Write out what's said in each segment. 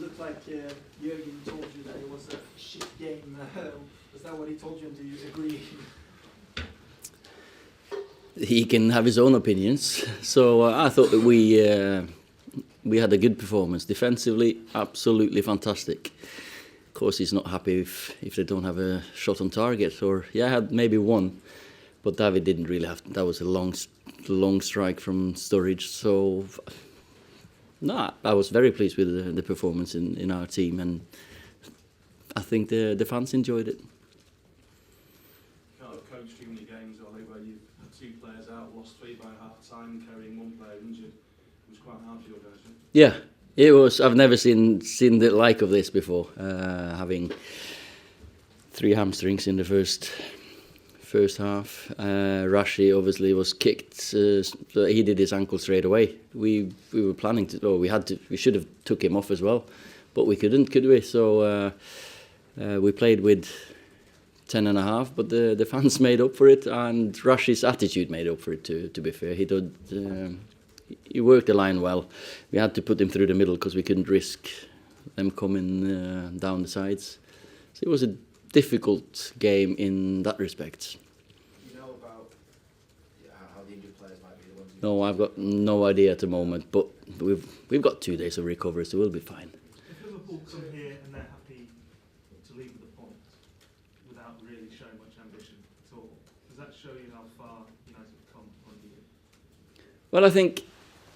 looked like Jürgen told you that it was a shit game. Was that what he told you, and do you agree? He can have his own opinions. So I thought that we had a good performance. Defensively, absolutely fantastic. Of course, he's not happy if they don't have a shot on target. Or I had maybe one, but David didn't really have. That was a long strike from Sturridge. So I was very pleased with the performance in our team, and I think the fans enjoyed it. You can't have coached too many games, Ole, where you had 2 players out, lost 3 by half time, carrying 1 player injured. It was quite hard for you guys. Yeah, it was. I've never seen the like of this before. Having 3 hamstrings in the first half. Rashi obviously was kicked, so he did his ankle straight away. We were planning to, we should have took him off as well, but we couldn't, could we? So we played with 10.5, but the fans made up for it, and Rashi's attitude made up for it too. To be fair, he worked the line well. We had to put him through the middle because we couldn't risk them coming down the sides. So it was a difficult game in that respect. You know about how the injured players might be the ones? No, I've got no idea at the moment, but we've got 2 days of recovery, so we'll be fine. If Liverpool come here and they're happy to leave with a point without really showing much ambition at all, does that show you how far United have come on you? Well, I think,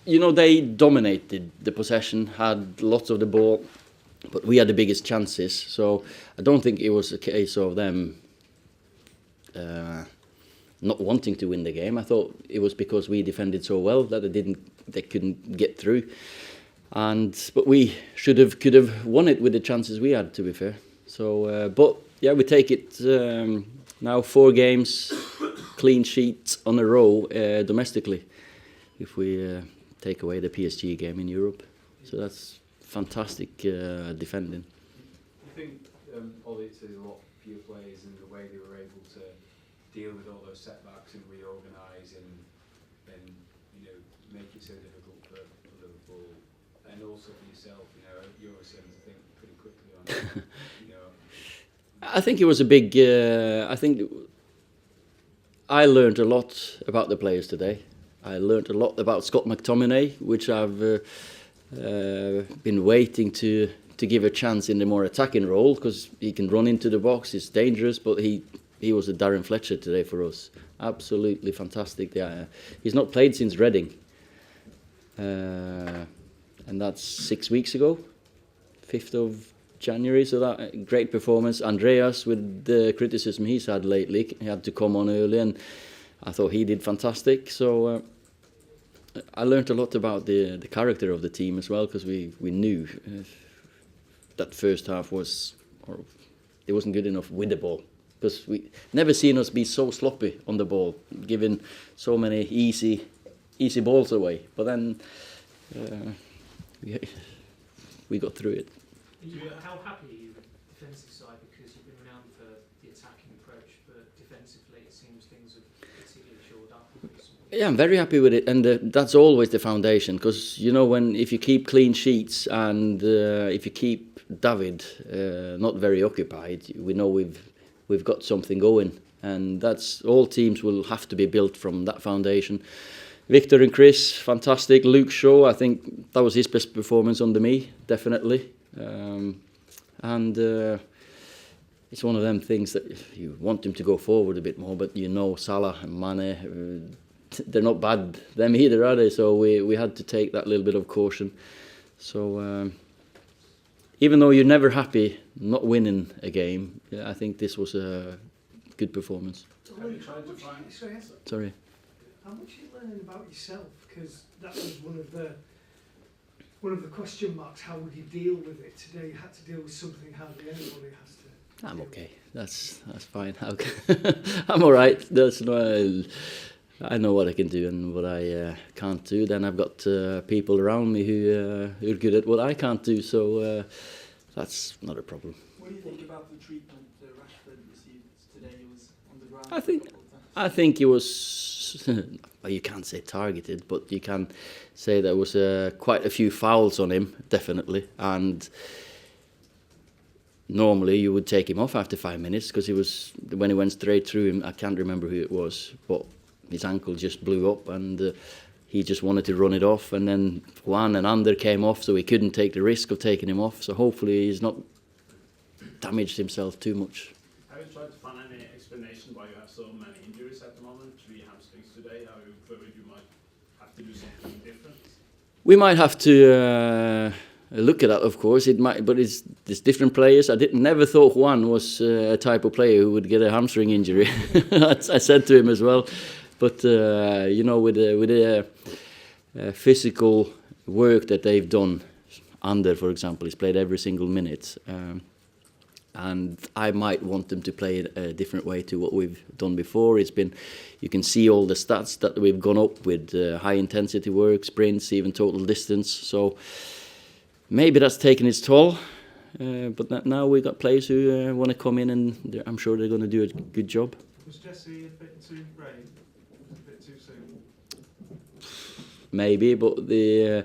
they dominated the possession, had lots of the ball, but we had the biggest chances. So I don't think it was a case of them not wanting to win the game. I thought it was because we defended so well that they couldn't get through. But we could have won it with the chances we had, to be fair. So, we take it now 4 games, clean sheet on a row domestically, if we take away the PSG game in Europe. So that's fantastic defending. I think Ole, it says a lot for your players and the way they were able to deal with all those setbacks and reorganise and make it so difficult for Liverpool, and also for yourself. Your returns, I think, pretty quickly on it. I think it was a big. I think I learned a lot about the players today. I learned a lot about Scott McTominay, which I've been waiting to give a chance in the more attacking role, because he can run into the box. He's dangerous, but he was a Darren Fletcher today for us. Absolutely fantastic. He's not played since Reading, and that's 6 weeks ago, 5th of January. So that great performance. Andreas, with the criticism he's had lately, he had to come on early, and I thought he did fantastic. So I learned a lot about the character of the team as well, because we knew that first half it wasn't good enough with the ball, because we never seen us be so sloppy on the ball, giving so many easy balls away. But then we got through it. How happy are you with the defensive side, because you've been renowned for the attacking approach, but defensively it seems things have particularly shored up recently? Yeah, I'm very happy with it, and that's always the foundation, because if you keep clean sheets and if you keep David not very occupied, we know we've got something going, and that's all teams will have to be built from that foundation. Victor and Chris, fantastic. Luke Shaw, I think that was his best performance under me, definitely. It's one of them things that you want him to go forward a bit more, but Salah and Mane, they're not bad, them either, are they? So we had to take that little bit of caution. So even though you're never happy not winning a game, I think this was a good performance. Sorry. How much are you learning about yourself? Because that was one of the question marks. How would you deal with it today? You had to deal with something hardly anybody has to. I'm okay. That's fine. I'm all right. I know what I can do and what I can't do. Then I've got people around me who are good at what I can't do. So that's not a problem. What do you think about the treatment Rashford received today? He was on the ground. I think he was, well, you can't say targeted, but you can say there was quite a few fouls on him, definitely. And normally you would take him off after 5 minutes because when he went straight through him, I can't remember who it was, but his ankle just blew up and he just wanted to run it off. And then Juan and Ander came off, so he couldn't take the risk of taking him off. So hopefully he's not damaged himself too much. Have you tried to find any explanation why you have so many injuries at the moment? 3 hamstrings today. Are you worried you might have to do something different? We might have to look at that, of course. It might, but there's different players. I never thought Juan was a type of player who would get a hamstring injury. I said to him as well. But you know, with the physical work that they've done, Ander, for example, he's played every single minute. And I might want them to play it a different way to what we've done before. You can see all the stats that we've gone up with high intensity work, sprints, even total distance. So maybe that's taken its toll. But now we've got players who want to come in, and I'm sure they're going to do a good job. Was Jesse a bit too brave? Was it a bit too soon? Maybe, but the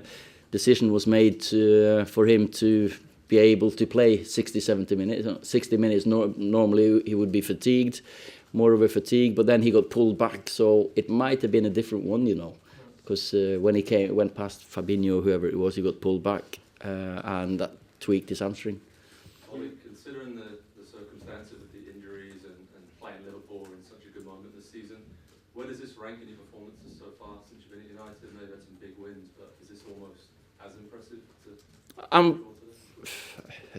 decision was made for him to be able to play 60 minutes. 60 minutes, normally he would be fatigued, more of a fatigue, but then he got pulled back, so it might have been a different one, you know, because when he went past Fabinho, whoever it was, he got pulled back, and that tweaked his hamstring. Ole, considering the circumstances of the injuries and playing Liverpool in such a good moment this season, where does this rank in your performances so far since you've been at United? I know you've had some big wins, but is this almost as impressive?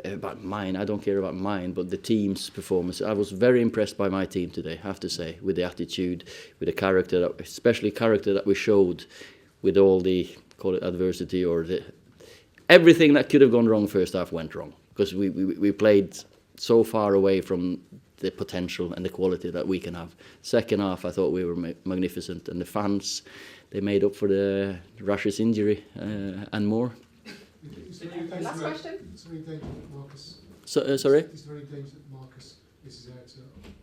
About mine, I don't care about mine, but the team's performance. I was very impressed by my team today, I have to say, with the attitude, with the character, especially character that we showed with all the, call it adversity, or everything that could have gone wrong first half went wrong, because we played so far away from the potential and the quality that we can have. Second half, I thought we were magnificent, and the fans, they made up for the Rashford's injury and more. Last question. It's very dangerous that Marcus. Sorry? It's very dangerous that Marcus misses out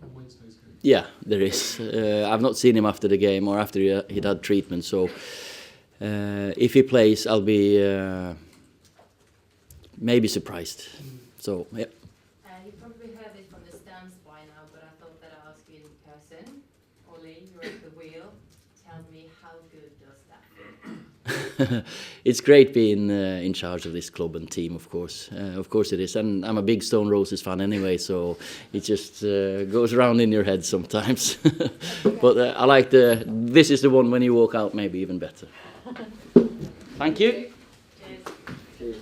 on Wednesday's game. Yeah, there is. I've not seen him after the game or after he'd had treatment. So if he plays, I'll be maybe surprised. So yeah. You probably heard it from the stands by now, but I thought that I'd ask you in person. Ole, you're at the wheel. Tell me, how good does that feel? It's great being in charge of this club and team, of course. Of course it is. And I'm a big Stone Roses fan anyway, so it just goes around in your head sometimes. But I like this is the one when you walk out, maybe even better. Thank you. Cheers.